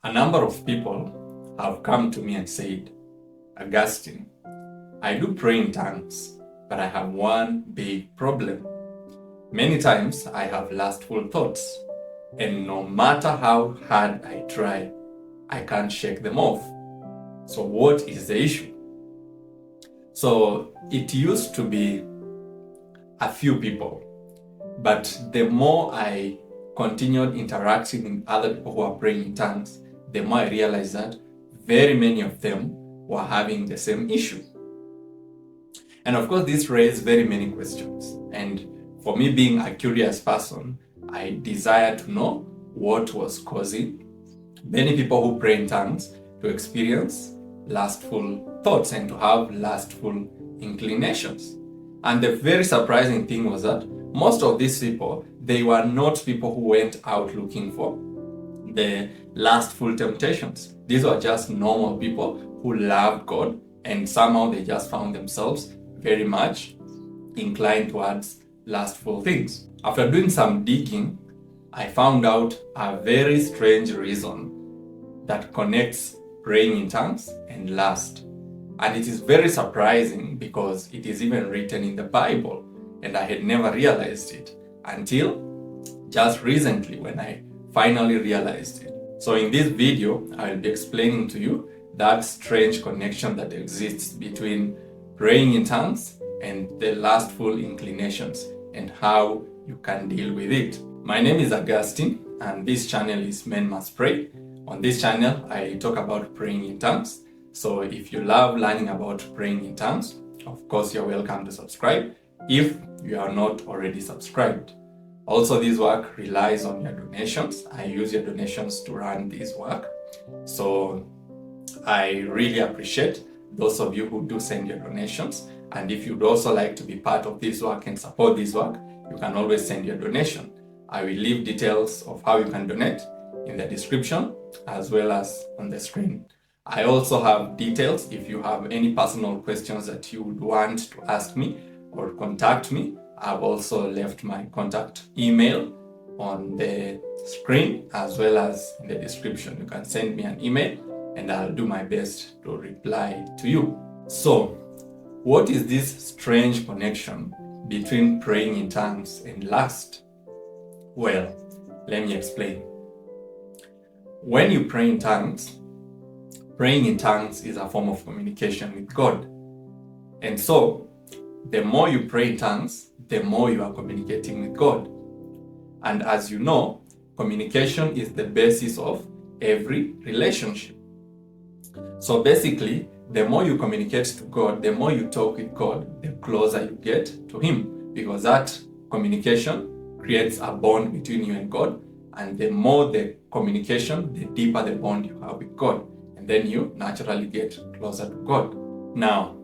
A number of people have come to me and said, Augustine, I do pray in tongues, but I have one big problem. Many times I have lustful thoughts, and no matter how hard I try, I can't shake them off. So, what is the issue? So, it used to be a few people, but the more I continued interacting with other people who are praying in tongues, the more I realized that very many of them were having the same issue. And of course, this raised very many questions. And for me, being a curious person, I desired to know what was causing many people who pray in tongues to experience lustful thoughts and to have lustful inclinations. And the very surprising thing was that most of these people, they were not people who went out looking for the lustful temptations. These were just normal people who loved God, and somehow they just found themselves very much inclined towards lustful things. After doing some digging, I found out a very strange reason that connects praying in tongues and lust. And it is very surprising because it is even written in the Bible, and I had never realized it until just recently when I finally realized it. So in this video, I will be explaining to you that strange connection that exists between praying in tongues and the lustful inclinations and how you can deal with it. My name is Augustine, and this channel is Men Must Pray. On this channel, I talk about praying in tongues. So if you love learning about praying in tongues, of course, you're welcome to subscribe if you are not already subscribed. Also, this work relies on your donations. I use your donations to run this work. So I really appreciate those of you who do send your donations. And if you'd also like to be part of this work and support this work, you can always send your donation. I will leave details of how you can donate in the description as well as on the screen. I also have details if you have any personal questions that you would want to ask me or contact me. I've also left my contact email on the screen as well as in the description. You can send me an email and I'll do my best to reply to you. So, what is this strange connection between praying in tongues and lust? Well, let me explain. When you pray in tongues, praying in tongues is a form of communication with God. And so, the more you pray in tongues, the more you are communicating with God. And as you know, communication is the basis of every relationship. So basically, the more you communicate to God, the more you talk with God, the closer you get to Him. Because that communication creates a bond between you and God. And the more the communication, the deeper the bond you have with God. And then you naturally get closer to God. Now,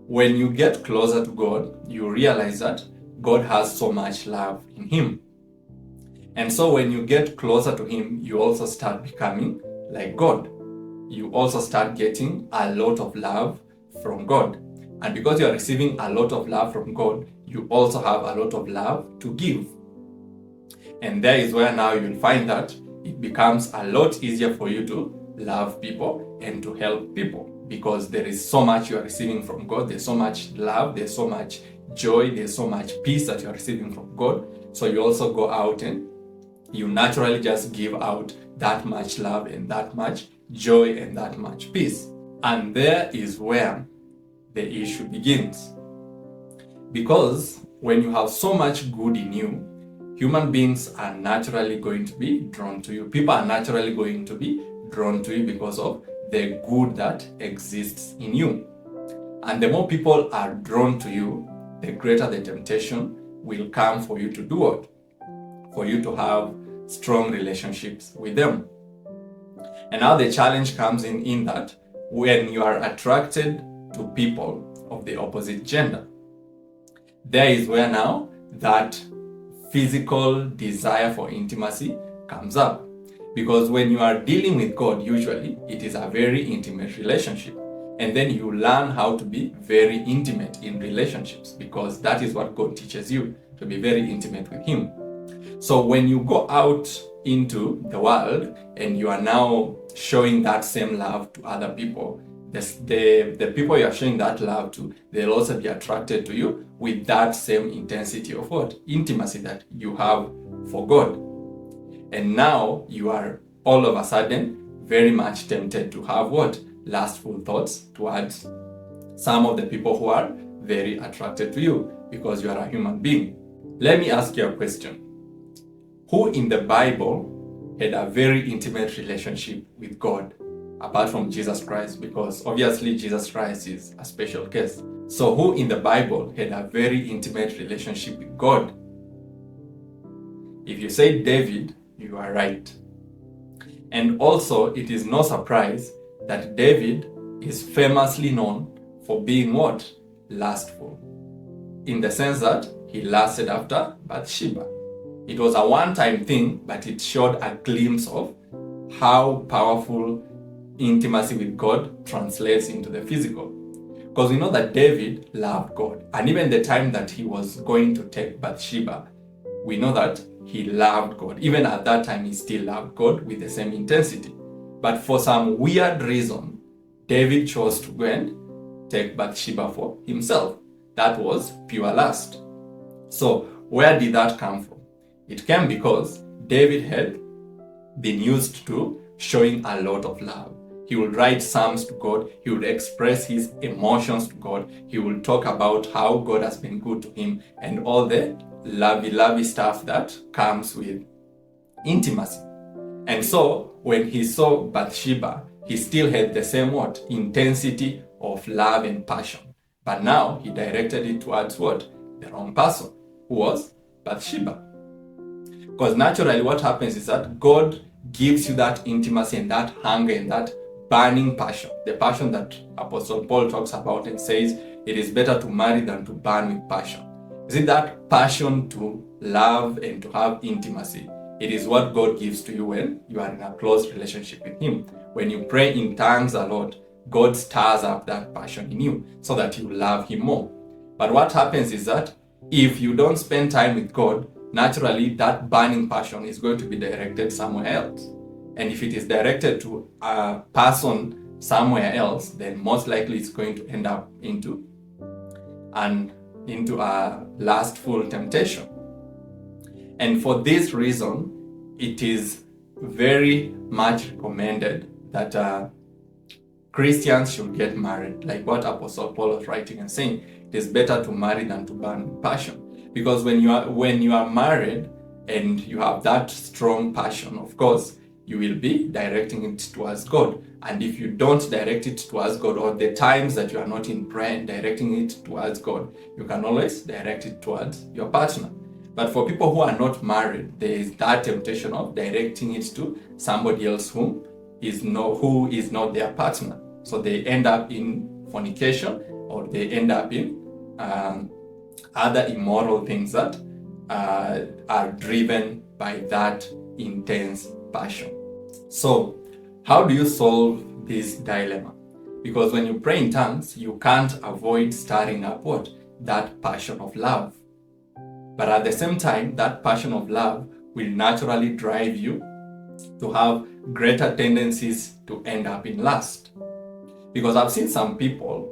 when you get closer to God, you realize that God has so much love in Him. And so when you get closer to Him, you also start becoming like God. You also start getting a lot of love from God. And because you are receiving a lot of love from God, you also have a lot of love to give. And there is where now you'll find that it becomes a lot easier for you to love people and to help people. Because there is so much you are receiving from God, there's so much love, there's so much joy, there's so much peace that you are receiving from God. So you also go out and you naturally just give out that much love and that much joy and that much peace. And there is where the issue begins. Because when you have so much good in you, human beings are naturally going to be drawn to you. People are naturally going to be drawn to you because of the good that exists in you. And the more people are drawn to you, the greater the temptation will come for you to do what? For you to have strong relationships with them. And now the challenge comes in that when you are attracted to people of the opposite gender, there is where now that physical desire for intimacy comes up. Because when you are dealing with God, usually it is a very intimate relationship. And then you learn how to be very intimate in relationships because that is what God teaches you, to be very intimate with Him. So when you go out into the world and you are now showing that same love to other people, the people you are showing that love to, they'll also be attracted to you with that same intensity of what? Intimacy that you have for God. And now you are all of a sudden very much tempted to have what? Lustful thoughts towards some of the people who are very attracted to you because you are a human being. Let me ask you a question. Who in the Bible had a very intimate relationship with God apart from Jesus Christ? Because obviously Jesus Christ is a special case. So who in the Bible had a very intimate relationship with God? If you say David, you are right. And also, it is no surprise that David is famously known for being what? Lustful. In the sense that he lusted after Bathsheba. It was a one-time thing, but it showed a glimpse of how powerful intimacy with God translates into the physical. Because we know that David loved God. And even the time that he was going to take Bathsheba, we know that he loved God. Even at that time, he still loved God with the same intensity. But for some weird reason, David chose to go and take Bathsheba for himself. That was pure lust. So where did that come from? It came because David had been used to showing a lot of love. He would write psalms to God. He would express his emotions to God. He would talk about how God has been good to him and all the lovey stuff that comes with intimacy. And so when he saw Bathsheba, he still had the same what? Intensity of love and passion. But now he directed it towards what? The wrong person, who was Bathsheba. Because naturally what happens is that God gives you that intimacy and that hunger and that burning passion. The passion that Apostle Paul talks about and says it is better to marry than to burn with passion. Is it that passion to love and to have intimacy? It is what God gives to you when you are in a close relationship with Him. When you pray in tongues a lot, God stirs up that passion in you so that you love Him more. But what happens is that if you don't spend time with God, naturally that burning passion is going to be directed somewhere else. And if it is directed to a person somewhere else, then most likely it's going to end up into a lustful temptation. And for this reason, it is very much recommended that Christians should get married. Like what Apostle Paul was writing and saying, it is better to marry than to burn with passion. Because when you are married and you have that strong passion, of course, you will be directing it towards God. And if you don't direct it towards God, or the times that you are not in prayer and directing it towards God, you can always direct it towards your partner. But for people who are not married, there is that temptation of directing it to somebody else who is not their partner. So they end up in fornication, or they end up in other immoral things that are driven by that intense passion. So how do you solve this dilemma? Because when you pray in tongues, you can't avoid stirring up what? That passion of love. But at the same time, that passion of love will naturally drive you to have greater tendencies to end up in lust. Because I've seen some people,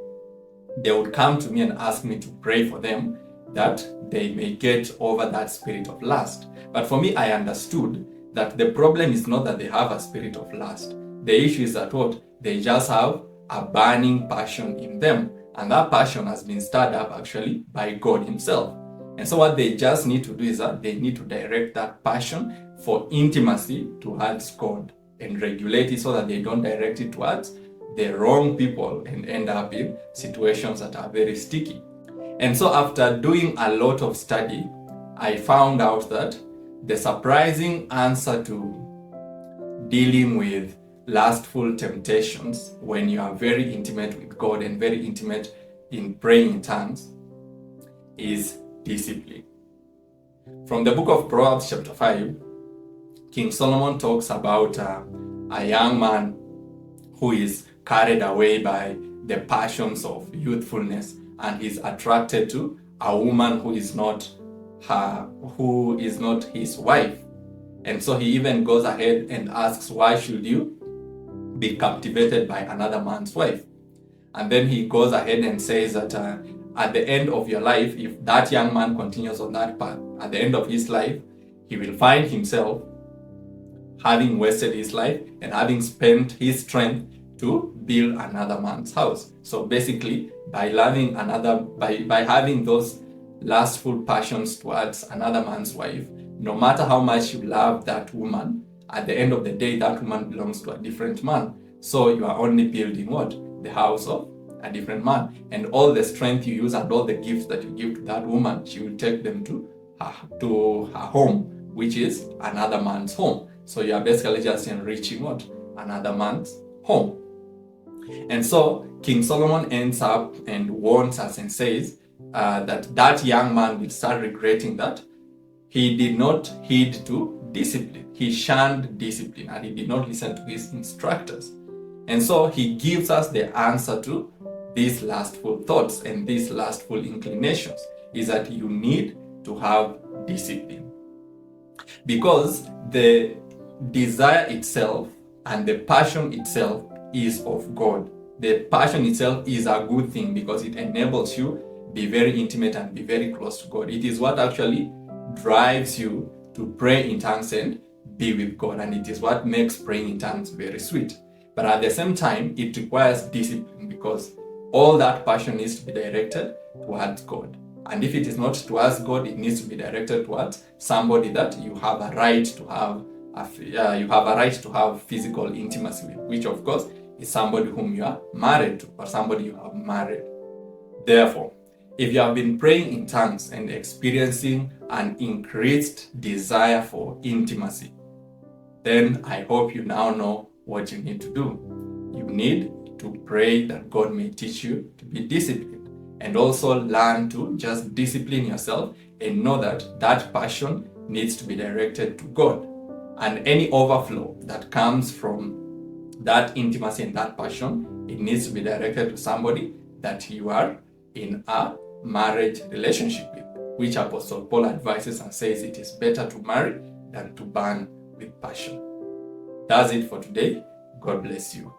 they would come to me and ask me to pray for them that they may get over that spirit of lust. But for me, I understood that the problem is not that they have a spirit of lust. The issue is that what? They just have a burning passion in them. And that passion has been stirred up actually by God Himself. And so what they just need to do is that they need to direct that passion for intimacy towards God and regulate it so that they don't direct it towards the wrong people and end up in situations that are very sticky. And so after doing a lot of study, I found out that the surprising answer to dealing with lustful temptations when you are very intimate with God and very intimate in praying in tongues is discipline. From the book of Proverbs chapter 5, King Solomon talks about a young man who is carried away by the passions of youthfulness and is attracted to a woman who is not his wife. And so he even goes ahead and asks, why should you be captivated by another man's wife. And then he goes ahead and says that at the end of your life, if that young man continues on that path, at the end of his life, he will find himself having wasted his life and having spent his strength to build another man's house. So basically, by having those lustful passions towards another man's wife, no matter how much you love that woman, at the end of the day, that woman belongs to a different man. So you are only building what? The house of a different man. And all the strength you use and all the gifts that you give to that woman, she will take them to her home, which is another man's home. So you are basically just enriching what? Another man's home. And so King Solomon ends up and warns us and says that young man will start regretting that he did not heed to discipline. He shunned discipline and he did not listen to his instructors. And so he gives us the answer to these lustful thoughts and these lustful inclinations, is that you need to have discipline. Because the desire itself and the passion itself is of God. The passion itself is a good thing because it enables you be very intimate and be very close to God. It is what actually drives you to pray in tongues and be with God, and it is what makes praying in tongues very sweet. But at the same time, it requires discipline because all that passion needs to be directed towards God. And if it is not towards God, it needs to be directed towards somebody that you have a right to have physical intimacy with, which of course is somebody whom you are married to or somebody you have married. Therefore, if you have been praying in tongues and experiencing an increased desire for intimacy, then I hope you now know what you need to do. You need to pray that God may teach you to be disciplined, and also learn to just discipline yourself and know that that passion needs to be directed to God. And any overflow that comes from that intimacy and that passion, it needs to be directed to somebody that you are in a marriage relationship with, which Apostle Paul advises and says it is better to marry than to burn with passion. That's it for today. God bless you.